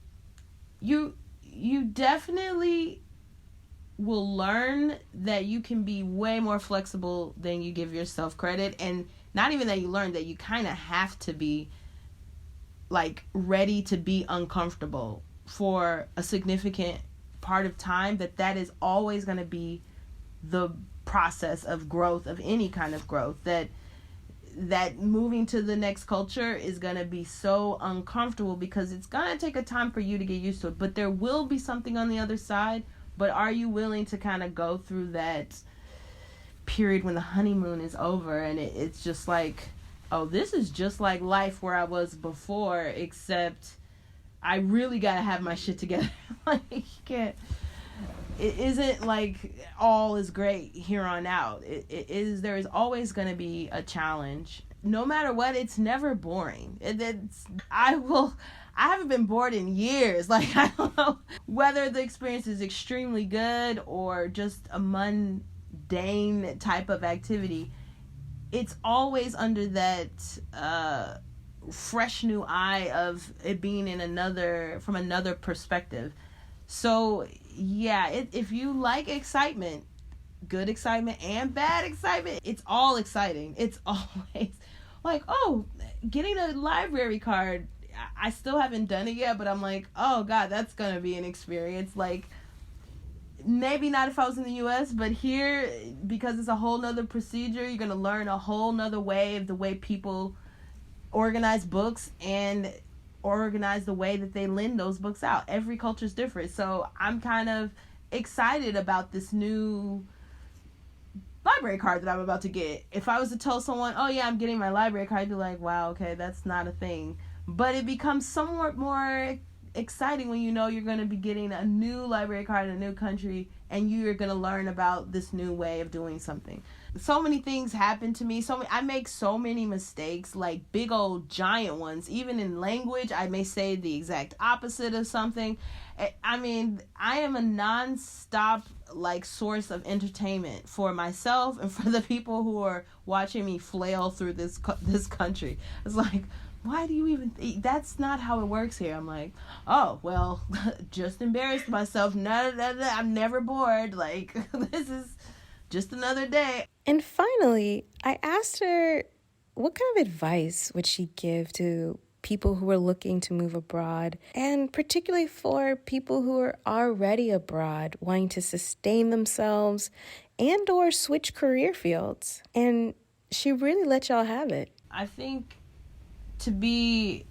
you definitely will learn that you can be way more flexible than you give yourself credit, and not even that you learn, that you kind of have to be like ready to be uncomfortable for a significant part of time. That is always going to be the process of growth, of any kind of growth, that moving to the next culture is going to be so uncomfortable because it's going to take a time for you to get used to it, but there will be something on the other side. But are you willing to kind of go through that period when the honeymoon is over and it's just like, oh, this is just like life where I was before, except I really got to have my shit together. Like, you can't, it isn't like all is great here on out. There is always going to be a challenge. No matter what, it's never boring. I haven't been bored in years. Like, I don't know whether the experience is extremely good or just a mundane type of activity. It's always under that fresh new eye of it being from another perspective. So yeah, if you like excitement, good excitement and bad excitement, it's all exciting. It's always like, oh, getting a library card. I still haven't done it yet, but I'm like, oh God, that's gonna be an experience. Like, maybe not if I was in the US, but here, because it's a whole nother procedure, you're gonna learn a whole nother way of the way people organize books and organize the way that they lend those books out. Every culture is different. So I'm kind of excited about this new library card that I'm about to get. If I was to tell someone, oh yeah, I'm getting my library card, I'd be like, wow, okay, that's not a thing. But it becomes somewhat more exciting when you know you're going to be getting a new library card in a new country and you're going to learn about this new way of doing something. So many things happen to me. I make so many mistakes, like big old giant ones. Even in language, I may say the exact opposite of something. I mean, I am a non-stop like source of entertainment for myself and for the people who are watching me flail through this country. It's like, why do you even think? That's not how it works here. I'm like, oh, well, just embarrassed myself. No, I'm never bored. Like, this is just another day. And finally, I asked her what kind of advice would she give to people who are looking to move abroad, and particularly for people who are already abroad, wanting to sustain themselves and or switch career fields. And she really let y'all have it. I think to be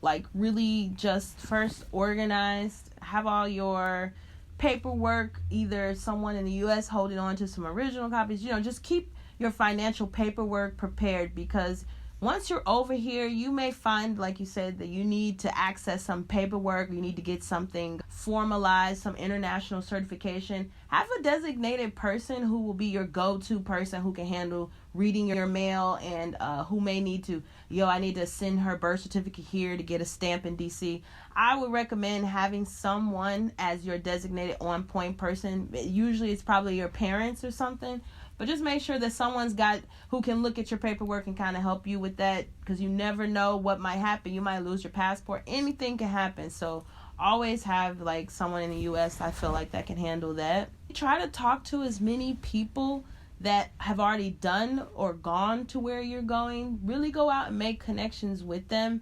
like really just first organized, have all your paperwork, either someone in the US holding on to some original copies, just keep your financial paperwork prepared, because Once you're over here, you may find, like you said, that you need to access some paperwork. You need to get something formalized, some international certification. Have a designated person who will be your go-to person who can handle reading your mail, and who may need to, I need to send her birth certificate here to get a stamp in DC. I would recommend having someone as your designated on-point person. Usually it's probably your parents or something, but just make sure that someone's got who can look at your paperwork and kind of help you with that, because you never know what might happen. You might lose your passport. Anything can happen. So always have like someone in the U.S. I feel like that can handle that. Try to talk to as many people that have already done or gone to where you're going. Really go out and make connections with them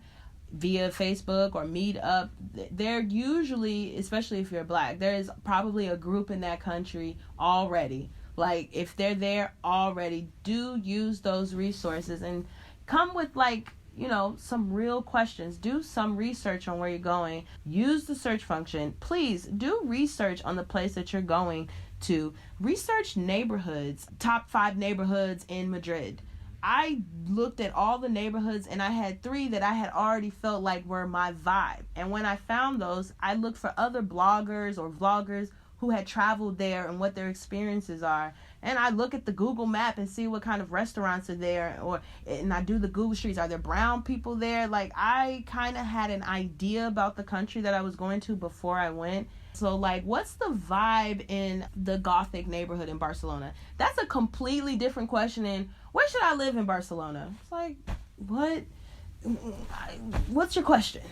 via Facebook or Meetup. They're usually, especially if you're Black, there is probably a group in that country already. Like, if they're there already, do use those resources and come with, like, some real questions. Do some research on where you're going. Use the search function. Please do research on the place that you're going to. Research neighborhoods, top 5 neighborhoods in Madrid. I looked at all the neighborhoods, and I had 3 that I had already felt like were my vibe. And when I found those, I looked for other bloggers or vloggers who had traveled there and what their experiences are. And I look at the Google map and see what kind of restaurants are there, and I do the Google Streets. Are there brown people there? Like, I kind of had an idea about the country that I was going to before I went. So, like, what's the vibe in the Gothic neighborhood in Barcelona? That's a completely different question than, where should I live in Barcelona? It's like, what? What's your question?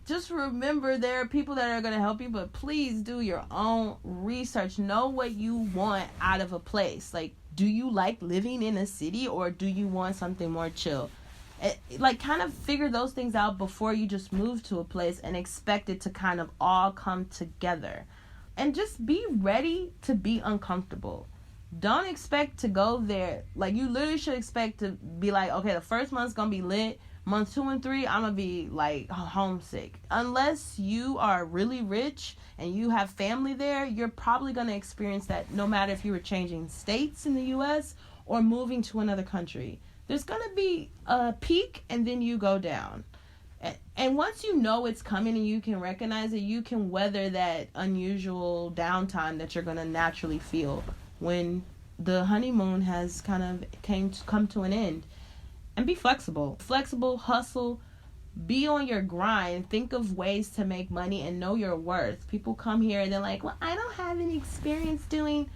Just remember there are people that are going to help you, but please do your own research. Know what you want out of a place. Like, do you like living in a city, or do you want something more chill? Kind of figure those things out before you just move to a place and expect it to kind of all come together. And just be ready to be uncomfortable. Don't expect to go there. Like, you literally should expect to be like, okay, the first month's going to be lit. Month 2 and 3, I'm going to be, like, homesick. Unless you are really rich and you have family there, you're probably going to experience that no matter if you were changing states in the U.S. or moving to another country. There's going to be a peak, and then you go down. And once you know it's coming and you can recognize it, you can weather that unusual downtime that you're going to naturally feel when the honeymoon has kind of come to an end. And be flexible. Flexible, hustle, be on your grind, think of ways to make money, and know your worth. People come here and they're like, well, I don't have any experience doing.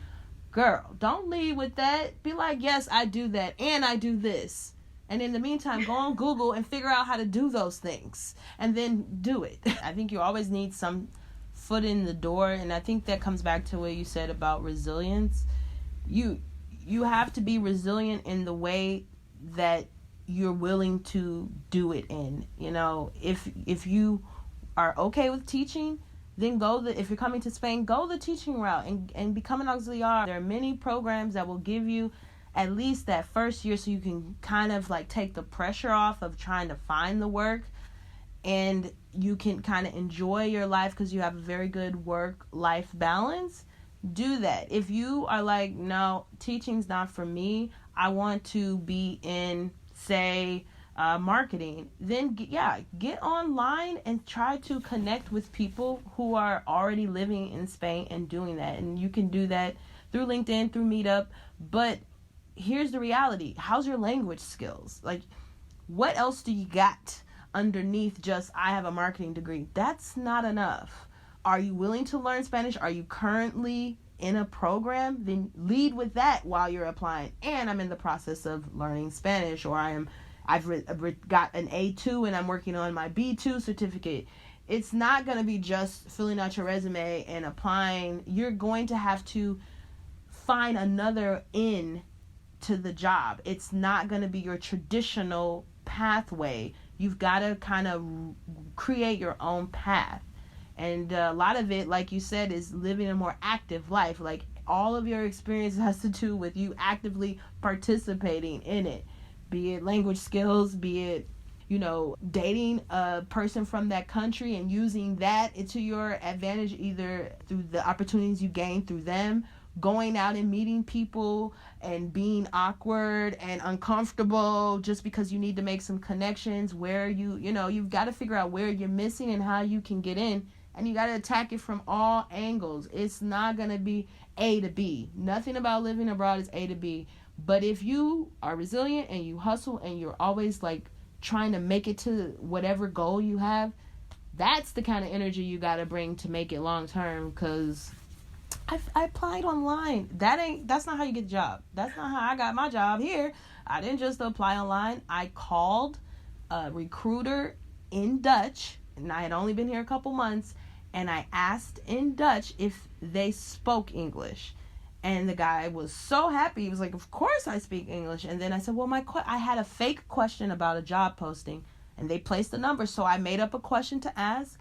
Girl, don't lead with that. Be like, yes, I do that, and I do this. And in the meantime, go on Google and figure out how to do those things, and then do it. I think you always need some foot in the door, and I think that comes back to what you said about resilience. You have to be resilient in the way that you're willing to do it in. If you are okay with teaching, then if you're coming to Spain, go the teaching route and become an auxiliar. There are many programs that will give you at least that first year, so you can kind of like take the pressure off of trying to find the work, and you can kind of enjoy your life because you have a very good work-life balance. Do that. If you are like, no, teaching's not for me, I want to be in, say, marketing, then get online and try to connect with people who are already living in Spain and doing that. And you can do that through LinkedIn, through Meetup. But here's the reality. How's your language skills? Like, what else do you got underneath just, I have a marketing degree? That's not enough. Are you willing to learn Spanish? Are you currently in a program? Then lead with that while you're applying. And I'm in the process of learning Spanish, or I've got an A2 and I'm working on my B2 certificate. It's not going to be just filling out your resume and applying. You're going to have to find another in to the job. It's not going to be your traditional pathway. You've got to kind of create your own path. And a lot of it, like you said, is living a more active life. Like, all of your experience has to do with you actively participating in it. Be it language skills, be it, dating a person from that country and using that into your advantage, either through the opportunities you gain through them, going out and meeting people and being awkward and uncomfortable just because you need to make some connections where you've got to figure out where you're missing and how you can get in, and you got to attack it from all angles. It's not going to be A to B. Nothing about living abroad is A to B. But if you are resilient and you hustle and you're always like trying to make it to whatever goal you have, that's the kind of energy you got to bring to make it long term. Because I applied online. That's not how you get a job. That's not how I got my job here. I didn't just apply online. I called a recruiter in Dutch, and I had only been here a couple months, and I asked in Dutch if they spoke English. And the guy was so happy. He was like, of course I speak English. And then I said, well, I had a fake question about a job posting, and they placed the number. So I made up a question to ask.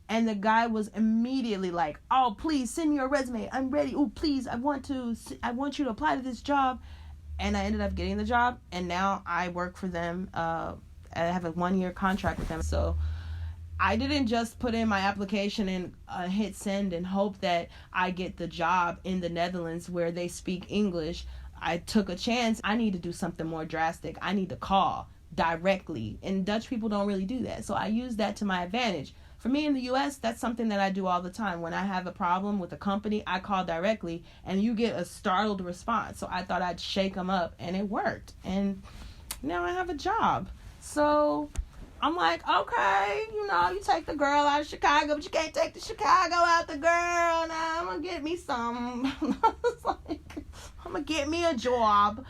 And the guy was immediately like, oh, please send me your resume. I'm ready. Oh, please, I want you to apply to this job. And I ended up getting the job. And now I work for them. I have a 1-year contract with them. So I didn't just put in my application and hit send and hope that I get the job in the Netherlands where they speak English. I took a chance. I need to do something more drastic. I need to call directly. And Dutch people don't really do that. So I use that to my advantage. For me in the U.S., that's something that I do all the time. When I have a problem with a company, I call directly, and you get a startled response. So I thought I'd shake them up, and it worked. And now I have a job. So I'm like, okay, you take the girl out of Chicago, but you can't take the Chicago out the girl. Now I'm going to get me some. I'm going to get me a job.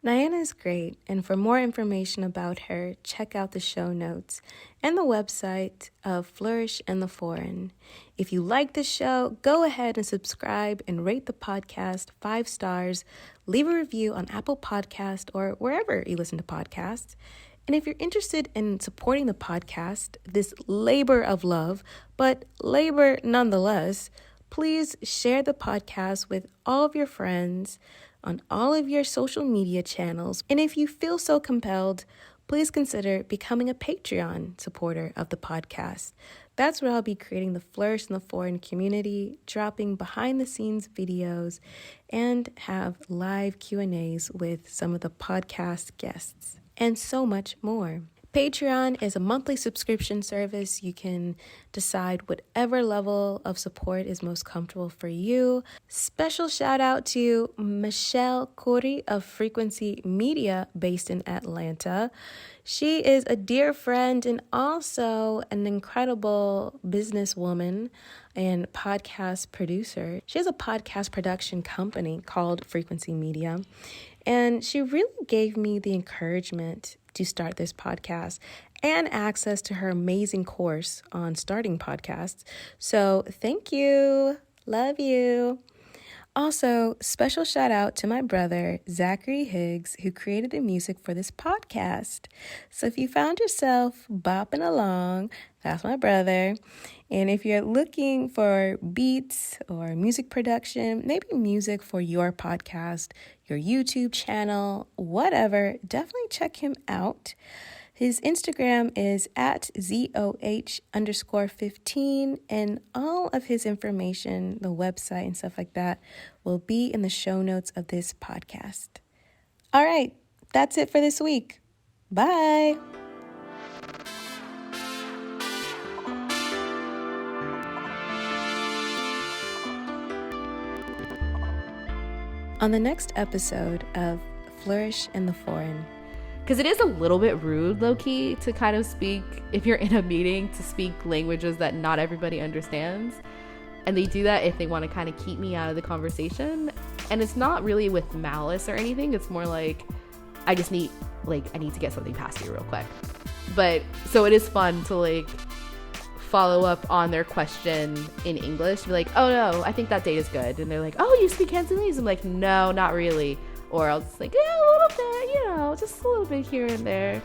Niana is great, and for more information about her, check out the show notes and the website of Flourish in the Foreign. If you like the show, go ahead and subscribe and rate the podcast 5 stars. Leave a review on Apple Podcast or wherever you listen to podcasts. And if you're interested in supporting the podcast, this labor of love, but labor nonetheless, please share the podcast with all of your friends on all of your social media channels. And if you feel so compelled, please consider becoming a Patreon supporter of the podcast. That's where I'll be creating the Flourish in the Foreign community, dropping behind-the-scenes videos, and have live Q&As with some of the podcast guests, and so much more. Patreon is a monthly subscription service. You can decide whatever level of support is most comfortable for you. Special shout out to Michelle Corey of Frequency Media based in Atlanta. She is a dear friend and also an incredible businesswoman and podcast producer. She has a podcast production company called Frequency Media. And she really gave me the encouragement to start this podcast and access to her amazing course on starting podcasts. So thank you. Love you. Also, special shout out to my brother, Zachary Higgs, who created the music for this podcast. So if you found yourself bopping along, that's my brother. And if you're looking for beats or music production, maybe music for your podcast, your YouTube channel, whatever, definitely check him out. His Instagram is at ZOH_15, and all of his information, the website and stuff like that, will be in the show notes of this podcast. All right, that's it for this week. Bye. On the next episode of Flourish in the Foreign. Because it is a little bit rude, low-key, to kind of speak, if you're in a meeting, to speak languages that not everybody understands. And they do that if they want to kind of keep me out of the conversation. And it's not really with malice or anything. It's more like, I need to get something past you real quick. But, so it is fun to, follow up on their question in English. Be like, oh, no, I think that date is good. And they're like, oh, you speak Cantonese? I'm like, no, not really. Or I'll just yeah, a little bit, just a little bit here and there.